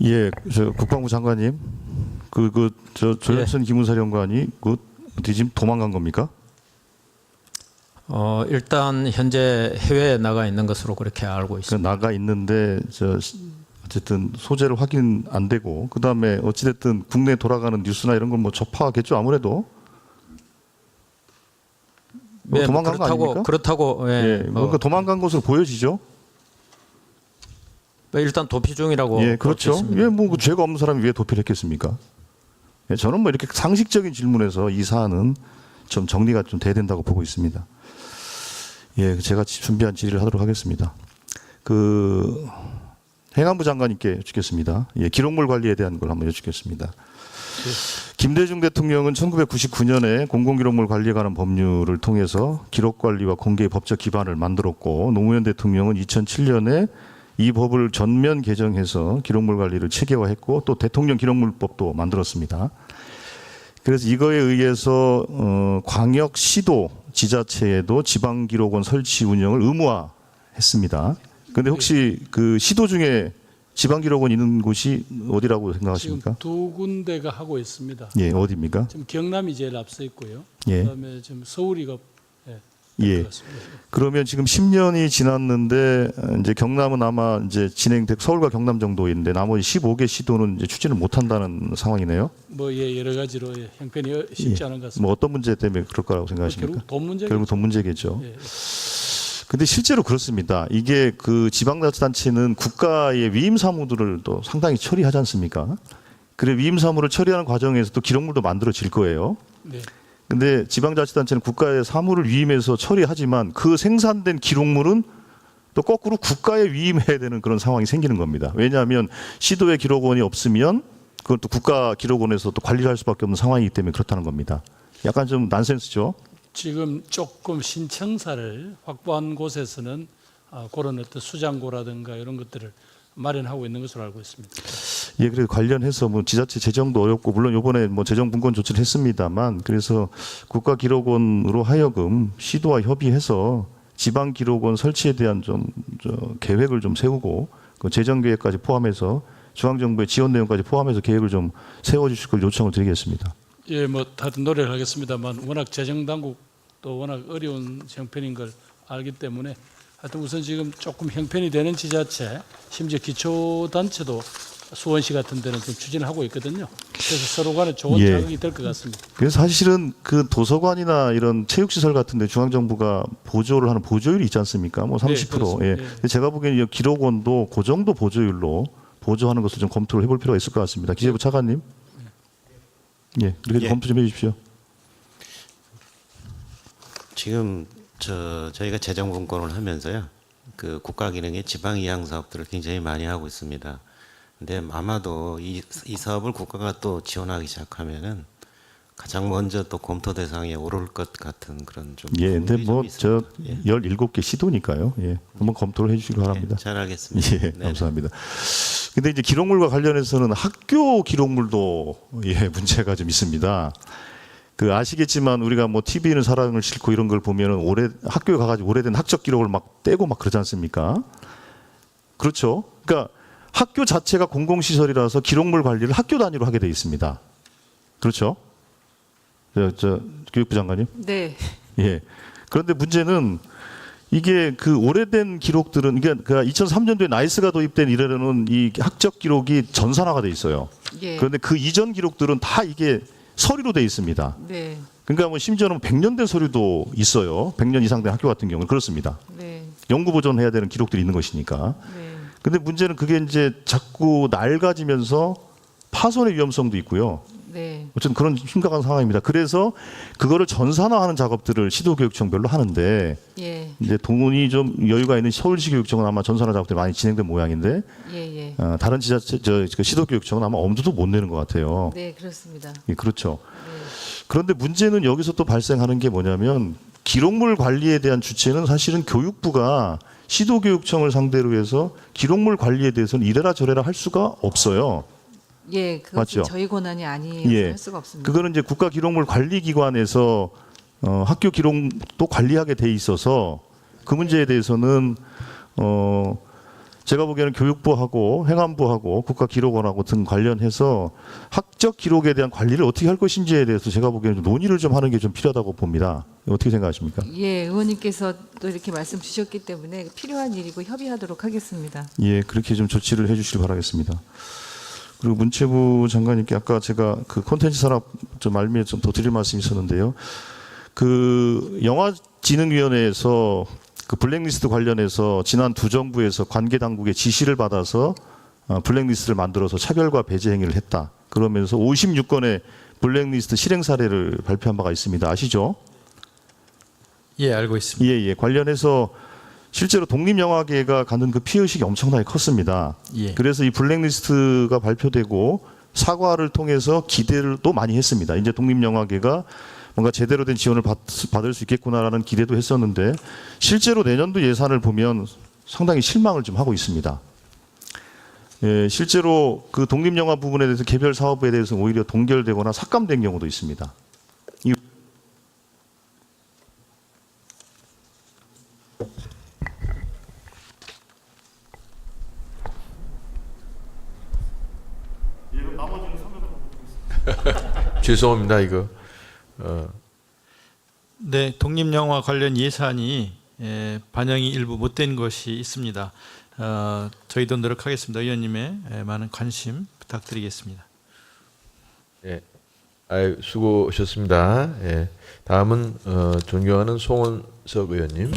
예, 저 국방부 장관님, 조현천 기무사령관이 어디 지금 도망간 겁니까? 일단 현재 해외에 나가 있는 것으로 그렇게 알고 있습니다. 나가 있는데 어쨌든 소재를 확인 안 되고 그 다음에 어찌됐든 국내에 돌아가는 뉴스나 이런 걸 뭐 접하겠죠 아무래도. 네, 도망간 거 아닙니까? 그렇다고 예, 뭔가 도망간 것으로 보여지죠. 일단 도피 중이라고. 예, 그렇죠. 예, 뭐 죄가 없는 사람이 왜 도피를 했겠습니까? 예, 저는 뭐 이렇게 상식적인 질문에서 이 사안은 좀 정리가 좀 돼야 된다고 보고 있습니다. 예, 제가 준비한 질의를 하도록 하겠습니다. 행안부 장관님께 여쭙겠습니다. 예, 기록물 관리에 대한 걸 한번 여쭙겠습니다. 김대중 대통령은 1999년에 공공기록물 관리에 관한 법률을 통해서 기록관리와 공개의 법적 기반을 만들었고 노무현 대통령은 2007년에 이 법을 전면 개정해서 기록물 관리를 체계화했고 또 대통령 기록물법도 만들었습니다. 그래서 이거에 의해서 광역 시도 지자체에도 지방기록원 설치 운영을 의무화했습니다. 그런데 혹시 그 시도 중에 지방기록원 있는 곳이 어디라고 생각하십니까? 지금 두 군데가 하고 있습니다. 예, 어디입니까? 지금 경남이 제일 앞서 있고요. 예. 그다음에 지금 서울이가 예. 그러면 지금 10년이 지났는데 이제 경남은 아마 이제 진행되고 서울과 경남 정도인데 나머지 15개 시도는 이제 추진을 못 한다는 상황이네요. 여러 가지로 형편이 쉽지 않은 것 같습니다. 뭐 어떤 문제 때문에 그럴 거라고 생각하십니까? 결국 돈 문제겠죠. 결국 돈 문제겠죠. 예. 근데 실제로 그렇습니다. 이게 그 지방자치단체는 국가의 위임 사무들을 또 상당히 처리하지 않습니까? 그래 위임 사무를 처리하는 과정에서 또 기록물도 만들어질 거예요. 네. 근데 지방자치단체는 국가의 사무를 위임해서 처리하지만 그 생산된 기록물은 또 거꾸로 국가에 위임해야 되는 그런 상황이 생기는 겁니다. 왜냐하면 시도의 기록원이 없으면 그걸 또 국가 기록원에서 또 관리를 할 수밖에 없는 상황이기 때문에 그렇다는 겁니다. 약간 좀 난센스죠. 지금 조금 신청사를 확보한 곳에서는 그런 어떤 수장고라든가 이런 것들을 마련하고 있는 것으로 알고 있습니다. 예, 그래서 관련해서 뭐 지자체 재정도 어렵고 물론 이번에 뭐 재정 분권 조치를 했습니다만 그래서 국가기록원으로 하여금 시도와 협의해서 지방기록원 설치에 대한 계획을 좀 세우고 그 재정 계획까지 포함해서 중앙정부의 지원 내용까지 포함해서 계획을 좀 세워주실 걸 요청을 드리겠습니다. 예, 다들 노력을 하겠습니다만 워낙 재정 당국도 워낙 어려운 형편인 걸 알기 때문에 하여튼 우선 지금 조금 형편이 되는 지자체, 심지어 기초단체도 수원시 같은 데는 좀 추진을 하고 있거든요. 그래서 서로 간에 좋은 예. 자극이 될 것 같습니다. 그래서 사실은 그 도서관이나 이런 체육시설 같은데 중앙정부가 보조를 하는 보조율이 있지 않습니까? 뭐 30%. 네, 예. 그렇습니다. 근데 제가 보기에는 이 기록원도 그 정도 보조율로 보조하는 것을 좀 검토를 해볼 필요가 있을 것 같습니다. 기재부 차관님. 예, 이렇게 예. 검토 좀 해주십시오. 지금 저희가 재정 분권을 하면서요, 그 국가기능의 지방 이양 사업들을 굉장히 많이 하고 있습니다. 근데 아마도 이 사업을 국가가 또 지원하기 시작하면은 가장 먼저 또 검토 대상에 오를 것 같은 그런 좀. 예, 근데 부분이 좀 있습니다. 예. 17개 시도니까요. 예, 한번 검토를 해주시기 바랍니다. 잘 알겠습니다. 예, 네네. 감사합니다. 근데 이제 기록물과 관련해서는 학교 기록물도 문제가 좀 있습니다. 아시겠지만 우리가 뭐 TV는 사랑을 싣고 이런 걸 보면은 학교에 가가지고 오래된 학적 기록을 막 떼고 막 그러지 않습니까? 그렇죠. 그러니까 학교 자체가 공공시설이라서 기록물 관리를 학교 단위로 하게 돼 있습니다. 그렇죠? 교육부 장관님? 네. 예. 그런데 문제는 이게 그 오래된 기록들은 그러니까 2003년도에 나이스가 도입된 이래로는 이 학적 기록이 전산화가 돼 있어요. 예. 그런데 그 이전 기록들은 다 이게 서류로 돼 있습니다. 네. 그러니까 뭐 심지어는 100년 된 서류도 있어요. 100년 이상 된 학교 같은 경우는 그렇습니다. 네. 영구 보존해야 되는 기록들이 있는 것이니까. 네. 근데 문제는 그게 이제 자꾸 낡아지면서 파손의 위험성도 있고요. 네. 어쨌든 그런 심각한 상황입니다. 그래서 그거를 전산화하는 작업들을 시도교육청별로 하는데 예. 이제 돈이 좀 여유가 있는 서울시 교육청은 아마 전산화 작업들이 많이 진행된 모양인데 예. 다른 지자체 시도교육청은 아마 엄두도 못 내는 것 같아요. 네, 그렇습니다. 예, 그렇죠. 네. 그런데 문제는 여기서 또 발생하는 게 뭐냐면 기록물 관리에 대한 주체는 사실은 교육부가 시도교육청을 상대로 해서 기록물 관리에 대해서는 이래라 저래라 할 수가 없어요. 예, 그것은 맞죠? 저희 권한이 아니어서 예. 할 수가 없습니다. 그거는 이제 국가기록물관리기관에서 학교 기록도 관리하게 돼 있어서 그 문제에 대해서는 제가 보기에는 교육부하고 행안부하고 국가기록원하고 등 관련해서 학적 기록에 대한 관리를 어떻게 할 것인지에 대해서 제가 보기에는 좀 논의를 좀 하는 게 좀 필요하다고 봅니다. 어떻게 생각하십니까? 예, 의원님께서 또 이렇게 말씀 주셨기 때문에 필요한 일이고 협의하도록 하겠습니다. 예, 그렇게 좀 조치를 해주시길 바라겠습니다. 그리고 문체부 장관님께 아까 제가 그 콘텐츠 산업 좀 말미에 좀 더 드릴 말씀이 있었는데요. 그 영화진흥위원회에서 그 블랙리스트 관련해서 지난 두 정부에서 관계 당국의 지시를 받아서 블랙리스트를 만들어서 차별과 배제 행위를 했다. 그러면서 56건의 블랙리스트 실행 사례를 발표한 바가 있습니다. 아시죠? 예, 알고 있습니다. 예, 예. 관련해서 실제로 독립영화계가 갖는 그 피해의식이 엄청나게 컸습니다. 예. 그래서 이 블랙리스트가 발표되고 사과를 통해서 기대를 또 많이 했습니다. 이제 독립영화계가 뭔가 제대로 된 지원을 받을 수 있겠구나라는 기대도 했었는데 실제로 내년도 예산을 보면 상당히 실망을 좀 하고 있습니다. 예, 실제로 그 독립영화 부분에 대해서 개별 사업에 대해서 오히려 동결되거나 삭감된 경우도 있습니다. 죄송합니다 이거. 네, 독립영화 관련 예산이 반영이 일부 못된 것이 있습니다. 저희도 노력하겠습니다. 의원님의 많은 관심 부탁드리겠습니다. 예, 수고하셨습니다. 예, 다음은 존경하는 송원석 의원님.